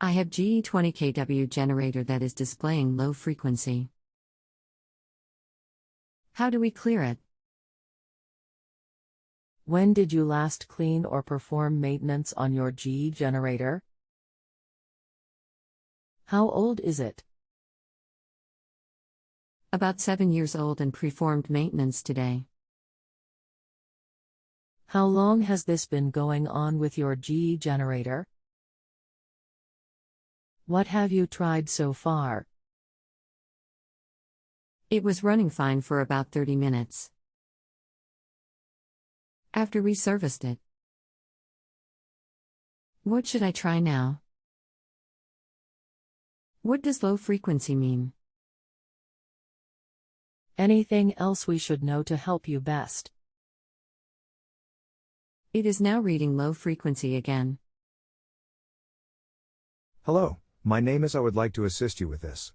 I have GE20kW generator that is displaying low frequency. How do we clear it? When did you last clean or perform maintenance on your GE generator? How old is it? About 7 years old and preformed maintenance today. How long has this been going on with your GE generator? What have you tried so far? It was running fine for about 30 minutes. After we serviced it. What should I try now? What does low frequency mean? Anything else we should know to help you best? It is now reading low frequency again. Hello, my name is. I would like to assist you with this.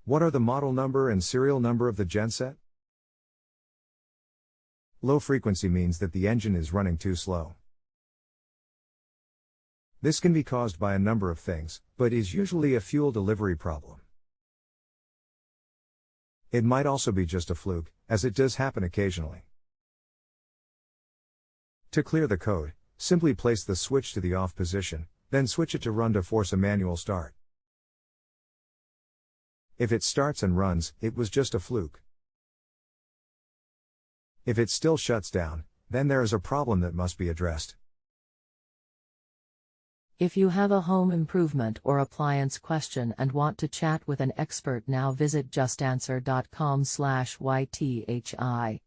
What are the model number and serial number of the genset? Low frequency means that the engine is running too slow. This can be caused by a number of things, but is usually a fuel delivery problem. It might also be just a fluke, as it does happen occasionally. To clear the code, simply place the switch to the off position, then switch it to run to force a manual start. If it starts and runs, it was just a fluke. If it still shuts down, then there is a problem that must be addressed. If you have a home improvement or appliance question and want to chat with an expert now, visit JustAnswer.com/YTHI.